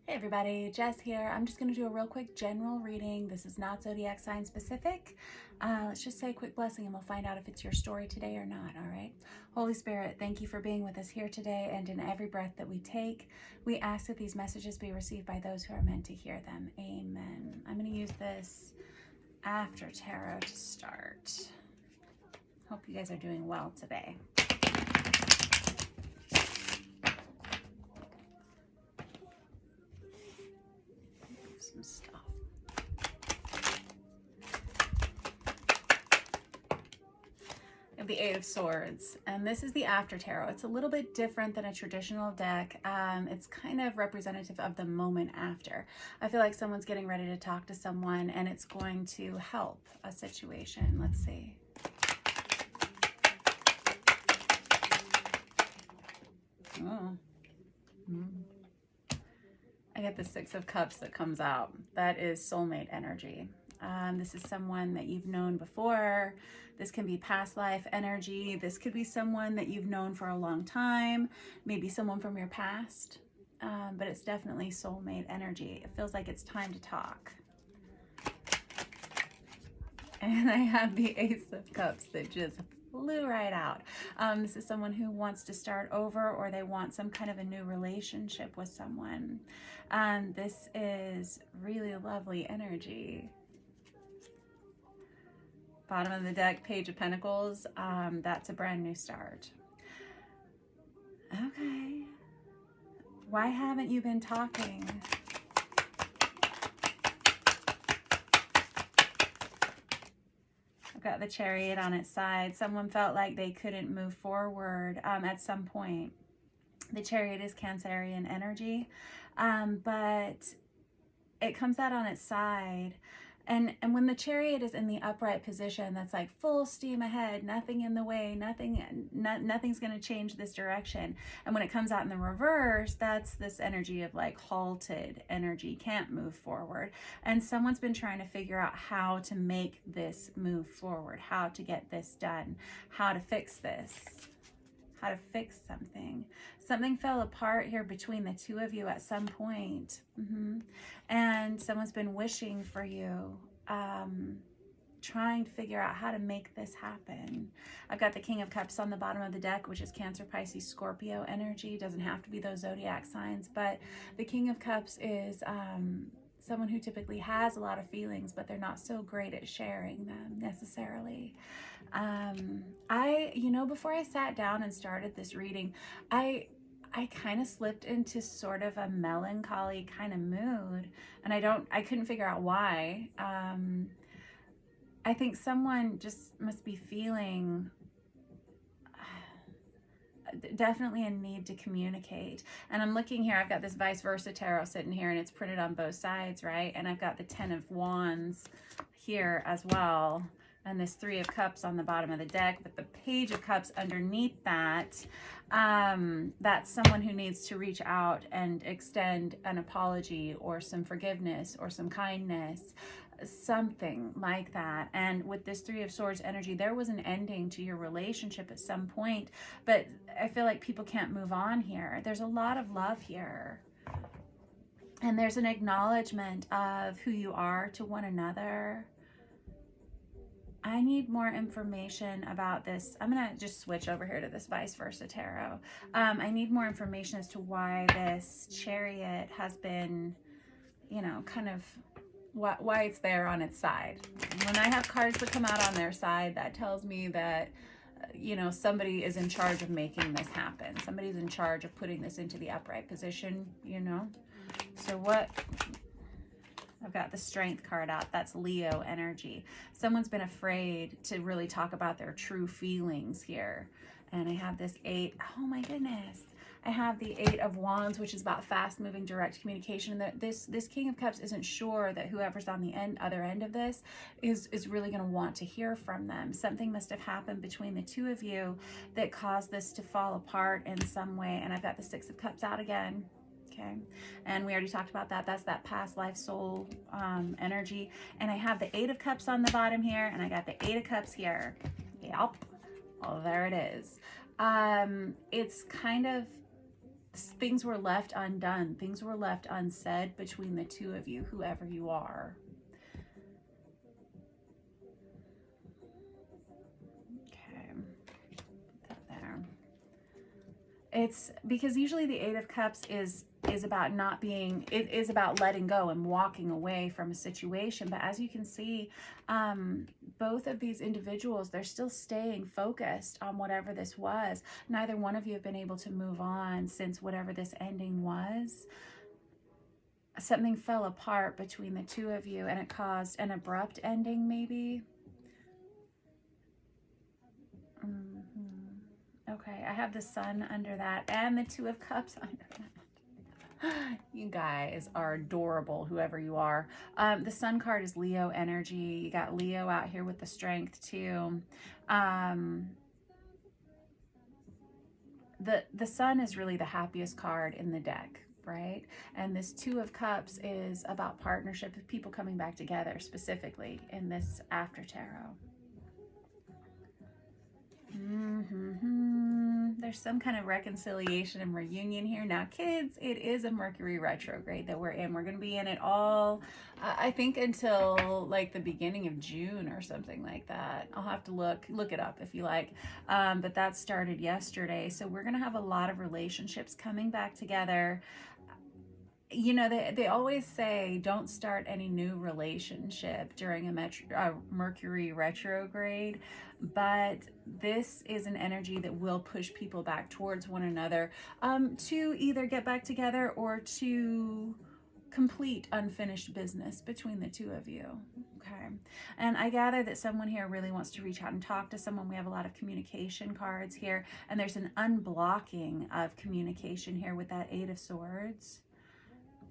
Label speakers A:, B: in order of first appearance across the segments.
A: Hey everybody, Jess here. I'm just going to do a real quick general reading. This is not zodiac sign specific. Let's just say a quick blessing and we'll find out if it's your story today or not, all right? Holy Spirit, thank you for being with us here today and in every breath that we take. We ask that these messages be received by those who are meant to hear them. Amen. I'm going to use this after tarot to start. Hope you guys are doing well today. Some stuff. We have the Eight of Swords, and this is the after tarot. It's a little bit different than a traditional deck. It's kind of representative of the moment after. I feel like someone's getting ready to talk to someone and it's going to help a situation. Let's see. Oh. I get the Six of Cups that comes out. That is soulmate energy. This is someone that you've known before. This can be past life energy. This could be someone that you've known for a long time, maybe someone from your past, but it's definitely soulmate energy. It feels like it's time to talk. And I have the Ace of Cups that just flew right out. This is someone who wants to start over, or they want some kind of a new relationship with someone. This is really lovely energy. Bottom of the deck, Page of Pentacles. That's a brand new start. Okay. Why haven't you been talking? I've got the Chariot on its side. Someone felt like they couldn't move forward at some point. The Chariot is Cancerian energy, but it comes out on its side. And when the Chariot is in the upright position, that's like full steam ahead, nothing in the way, nothing's going to change this direction. And when it comes out in the reverse, that's this energy of like halted energy, can't move forward. And someone's been trying to figure out how to make this move forward, how to get this done, how to fix this, how to fix something. Something fell apart here between the two of you at some point. And someone's been wishing for you, trying to figure out how to make this happen. I've got the King of Cups on the bottom of the deck, which is Cancer, Pisces, Scorpio energy. It doesn't have to be those zodiac signs, but the King of Cups is someone who typically has a lot of feelings, but they're not so great at sharing them necessarily. Before I sat down and started this reading, I kind of slipped into sort of a melancholy kind of mood, and I couldn't figure out why. I think someone just must be feeling definitely a need to communicate. And I'm looking here, I've got this vice versa tarot sitting here, and it's printed on both sides, right? And I've got the Ten of Wands here as well, and this Three of Cups on the bottom of the deck, but the Page of Cups underneath that, that's someone who needs to reach out and extend an apology or some forgiveness or some kindness, something like that. And with this Three of Swords energy, there was an ending to your relationship at some point, but I feel like people can't move on here. There's a lot of love here, and there's an acknowledgement of who you are to one another. I need more information about this. I'm going to just switch over here to this vice versa tarot. I need more information as to why this Chariot has been, kind of why it's there on its side. When I have cards that come out on their side, that tells me that, somebody is in charge of making this happen. Somebody's in charge of putting this into the upright position, So what... I've got the Strength card out. That's Leo energy. Someone's been afraid to really talk about their true feelings here. And I have this Eight. Oh my goodness. I have the Eight of Wands, which is about fast-moving, direct communication. This King of Cups isn't sure that whoever's on the other end of this is really going to want to hear from them. Something must have happened between the two of you that caused this to fall apart in some way. And I've got the Six of Cups out again. Okay, and we already talked about that. That's that past life soul energy. And I have the Eight of Cups on the bottom here, and I got the Eight of Cups here. Yep. Oh, there it is. It's kind of things were left undone. Things were left unsaid between the two of you, whoever you are. Okay, put that there. It's because usually the Eight of Cups is about not being, it is about letting go and walking away from a situation. But as you can see, both of these individuals, they're still staying focused on whatever this was. Neither one of you have been able to move on since whatever this ending was. Something fell apart between the two of you and it caused an abrupt ending, maybe. Okay, I have the Sun under that and the Two of Cups under that. You guys are adorable, whoever you are. The Sun card is Leo energy. You got Leo out here with the Strength too. The Sun is really the happiest card in the deck, right? And this Two of Cups is about partnership, people coming back together, specifically in this after tarot. There's some kind of reconciliation and reunion here. Now, kids, it is a Mercury retrograde that we're in. We're going to be in it all, I think, until like the beginning of June or something like that. I'll have to look it up if you like. But that started yesterday. So we're going to have a lot of relationships coming back together. You know, they always say don't start any new relationship during a Mercury retrograde, but this is an energy that will push people back towards one another, to either get back together or to complete unfinished business between the two of you. Okay. And I gather that someone here really wants to reach out and talk to someone. We have a lot of communication cards here, and there's an unblocking of communication here with that Eight of Swords.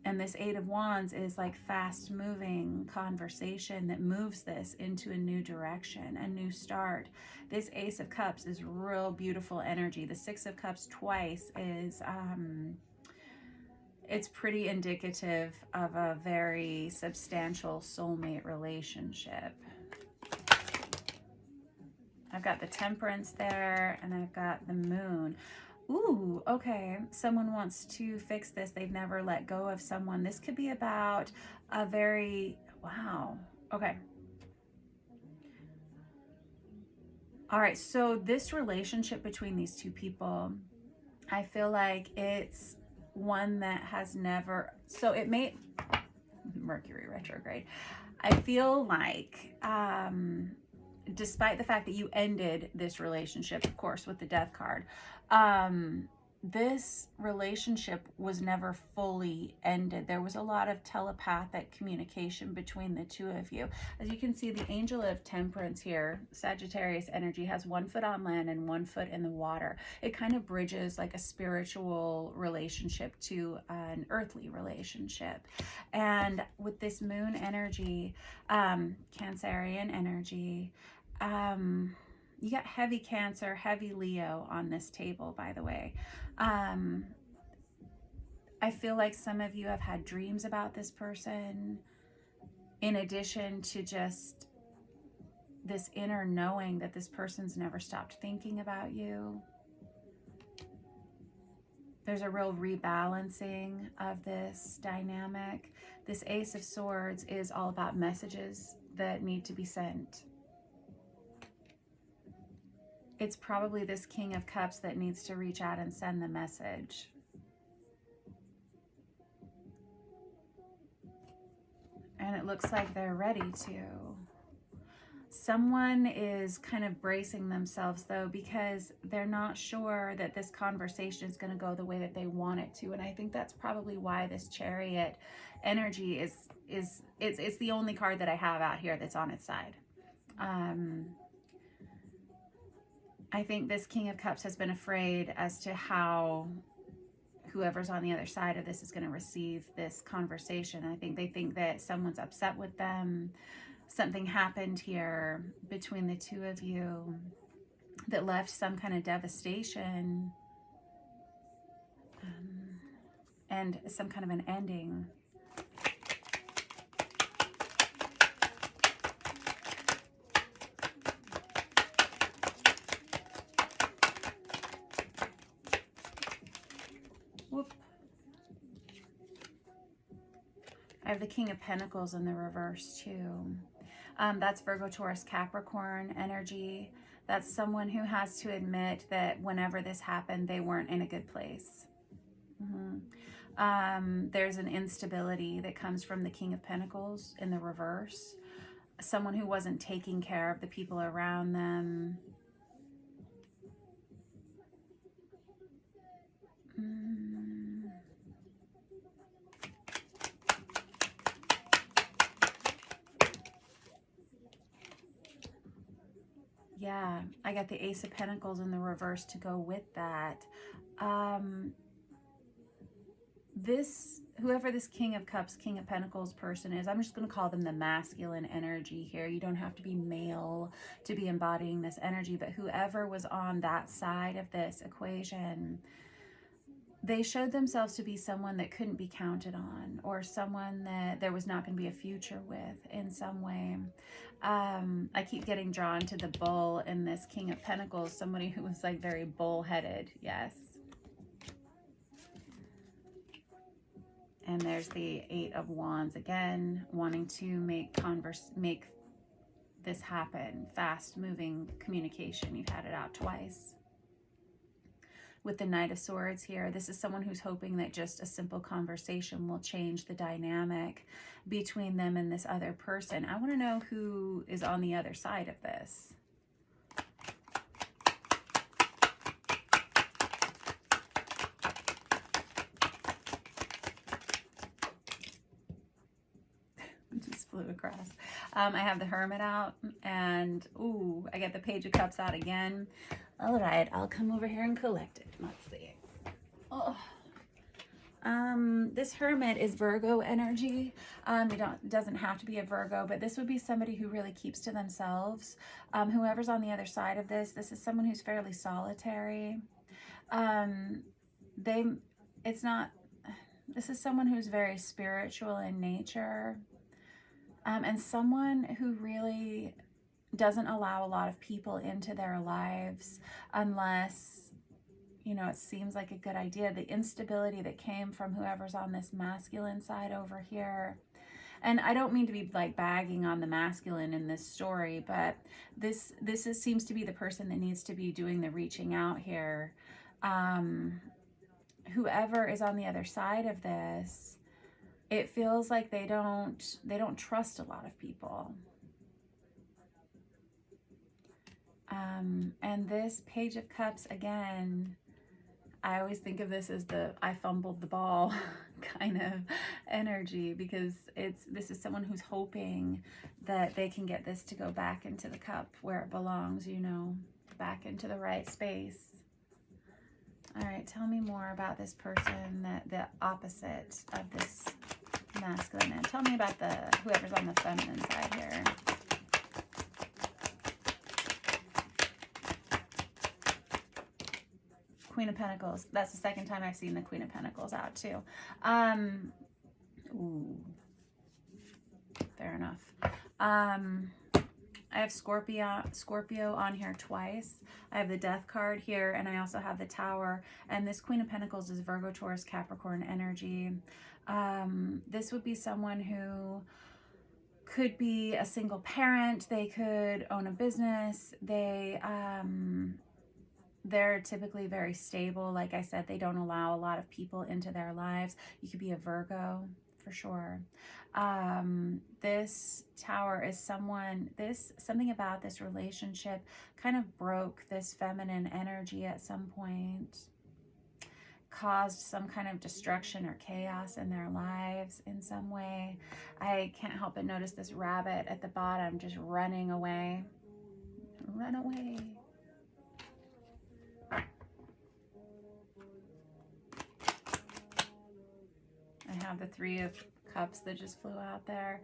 A: And this Eight of Wands is like fast moving conversation that moves this into a new direction, a new start. This Ace of Cups is real beautiful energy. The Six of Cups twice is, it's pretty indicative of a very substantial soulmate relationship. I've got the Temperance there, and I've got the Moon. Ooh, okay. Someone wants to fix this. They've never let go of someone. This could be about a very, wow. Okay. All right. So this relationship between these two people, I feel like it's one that has never, so it may, Mercury retrograde. I feel like, despite the fact that you ended this relationship, of course, with the Death card, this relationship was never fully ended. There was a lot of telepathic communication between the two of you. As you can see, the Angel of Temperance here, Sagittarius energy, has 1 foot on land and 1 foot in the water. It kind of bridges like a spiritual relationship to an earthly relationship. And with this Moon energy, Cancerian energy, you got heavy Cancer, heavy Leo on this table, by the way. I feel like some of you have had dreams about this person, in addition to just this inner knowing that this person's never stopped thinking about you. There's a real rebalancing of this dynamic. This Ace of Swords is all about messages that need to be sent. It's probably this King of Cups that needs to reach out and send the message. And it looks like they're ready to. Someone is kind of bracing themselves, though, because they're not sure that this conversation is going to go the way that they want it to. And I think that's probably why this Chariot energy it's the only card that I have out here that's on its side. I think this King of Cups has been afraid as to how whoever's on the other side of this is going to receive this conversation. I think they think that someone's upset with them. Something happened here between the two of you that left some kind of devastation, and some kind of an ending. Well, I have the King of Pentacles in the reverse too. That's Virgo, Taurus, Capricorn energy. That's someone who has to admit that whenever this happened, they weren't in a good place. There's an instability that comes from the King of Pentacles in the reverse. Someone who wasn't taking care of the people around them. Yeah, I got the Ace of Pentacles in the reverse to go with that. Whoever this King of Cups, King of Pentacles person is, I'm just going to call them the masculine energy here. You don't have to be male to be embodying this energy, but whoever was on that side of this equation, they showed themselves to be someone that couldn't be counted on, or someone that there was not going to be a future with in some way. I keep getting drawn to the bull in this King of Pentacles, somebody who was like very bull-headed. Yes. And there's the Eight of Wands again, wanting to make this happen. Fast-moving communication. You've had it out twice. With the Knight of Swords here, this is someone who's hoping that just a simple conversation will change the dynamic between them and this other person. I want to know who is on the other side of this. Just flew across. I have the Hermit out, and ooh, I get the Page of Cups out again. All right, I'll come over here and collect it. Let's see. Oh. This Hermit is Virgo energy. It doesn't have to be a Virgo, but this would be somebody who really keeps to themselves. Whoever's on the other side of this is someone who's fairly solitary. This is someone who's very spiritual in nature. And someone who really doesn't allow a lot of people into their lives unless, you know, it seems like a good idea. The instability that came from whoever's on this masculine side over here. And I don't mean to be like bagging on the masculine in this story, but this seems to be the person that needs to be doing the reaching out here. Whoever is on the other side of this, it feels like they don't trust a lot of people. And this Page of Cups, again, I always think of this as the I fumbled the ball kind of energy, because this is someone who's hoping that they can get this to go back into the cup where it belongs, you know, back into the right space. All right, tell me more about this person, the opposite of this masculine man. Tell me about whoever's on the feminine side here. Queen of Pentacles. That's the second time I've seen the Queen of Pentacles out too. Ooh, fair enough. I have Scorpio on here twice. I have the Death card here, and I also have the Tower. And this Queen of Pentacles is Virgo, Taurus, Capricorn energy. This would be someone who could be a single parent. They could own a business. They're typically very stable. Like I said, they don't allow a lot of people into their lives. You could be a Virgo for sure. This Tower is something about this relationship kind of broke this feminine energy at some point, caused some kind of destruction or chaos in their lives in some way. I can't help but notice this rabbit at the bottom just running away. Run away. I have the Three of Cups that just flew out there.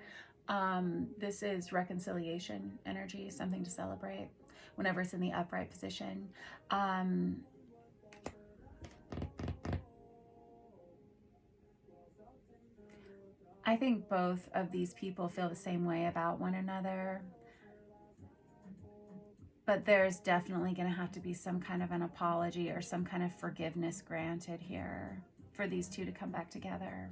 A: This is reconciliation energy, something to celebrate whenever it's in the upright position. I think both of these people feel the same way about one another, but there's definitely going to have to be some kind of an apology or some kind of forgiveness granted here for these two to come back together.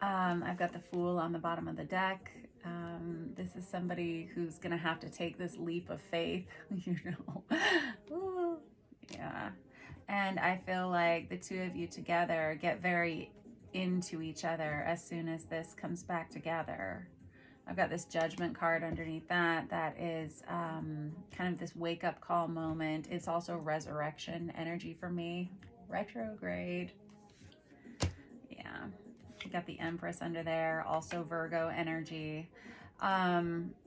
A: I've got the Fool on the bottom of the deck. This is somebody who's going to have to take this leap of faith, you know. Ooh, yeah. And I feel like the two of you together get very into each other as soon as this comes back together. I've got this Judgment card underneath that. That is kind of this wake-up call moment. It's also resurrection energy for me. Retrograde. Yeah. Got the Empress under there. Also Virgo energy.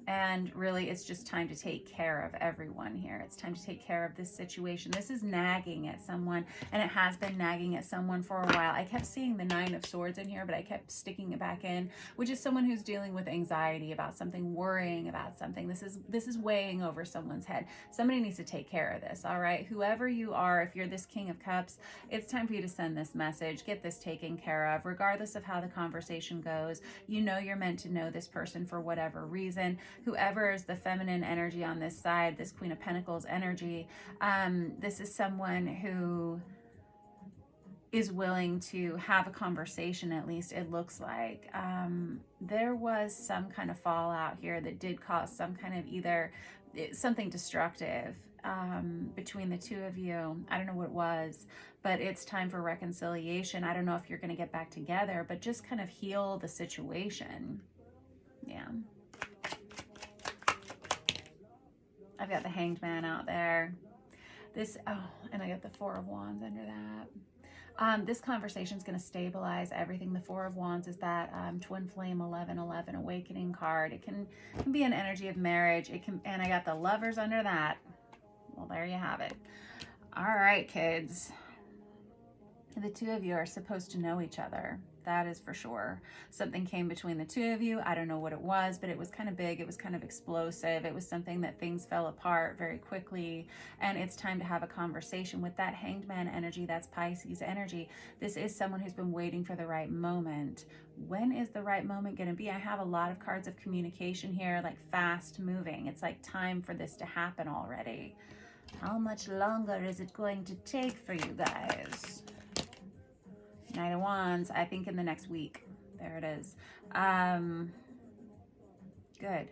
A: And really it's just time to take care of everyone here. It's time to take care of this situation. This is nagging at someone, and it has been nagging at someone for a while. I kept seeing the Nine of Swords in here, but I kept sticking it back in, which is someone who's dealing with anxiety about something, worrying about something. This is weighing over someone's head. Somebody needs to take care of this, all right? Whoever you are, if you're this King of Cups, it's time for you to send this message, get this taken care of, regardless of how the conversation goes. You know you're meant to know this person for whatever reason. Whoever is the feminine energy on this side, this Queen of Pentacles energy, this is someone who is willing to have a conversation, at least it looks like. There was some kind of fallout here that did cause some kind of either something destructive between the two of you. I don't know what it was, but it's time for reconciliation. I don't know if you're going to get back together, but just kind of heal the situation. Yeah. I've got the Hanged Man out there. And I got the Four of Wands under that. This conversation is going to stabilize everything. The Four of Wands is that Twin Flame 1111 Awakening card. It can be an energy of marriage. And I got the Lovers under that. Well, there you have it. All right, kids. The two of you are supposed to know each other. That is for sure. Something came between the two of you. I don't know what it was, but it was kind of big. It was kind of explosive. It was something that things fell apart very quickly. And it's time to have a conversation with that Hanged Man energy. That's Pisces energy. This is someone who's been waiting for the right moment. When is the right moment going to be? I have a lot of cards of communication here, like fast moving. It's like time for this to happen already. How much longer is it going to take for you guys? Knight of Wands, I think in the next week. There it is. Good.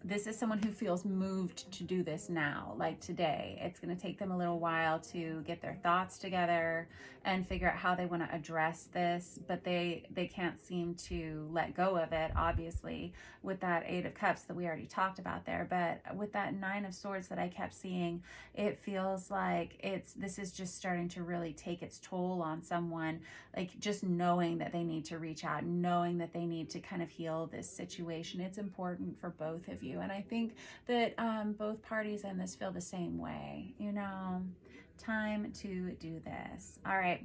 A: This is someone who feels moved to do this now, like today. It's going to take them a little while to get their thoughts together and figure out how they want to address this, but they can't seem to let go of it, obviously, with that Eight of Cups that we already talked about there. But with that Nine of Swords that I kept seeing, it feels like this is just starting to really take its toll on someone, like just knowing that they need to reach out, knowing that they need to kind of heal this situation. It's important for both of you. And I think that both parties in this feel the same way, you know. Time to do this. All right.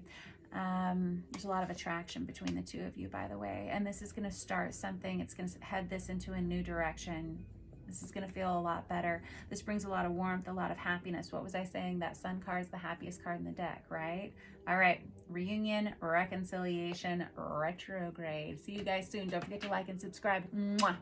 A: There's a lot of attraction between the two of you, by the way. And this is going to start something. It's going to head this into a new direction. This is going to feel a lot better. This brings a lot of warmth, a lot of happiness. What was I saying? That Sun card is the happiest card in the deck, right? All right. Reunion, reconciliation, retrograde. See you guys soon. Don't forget to like and subscribe. Mwah.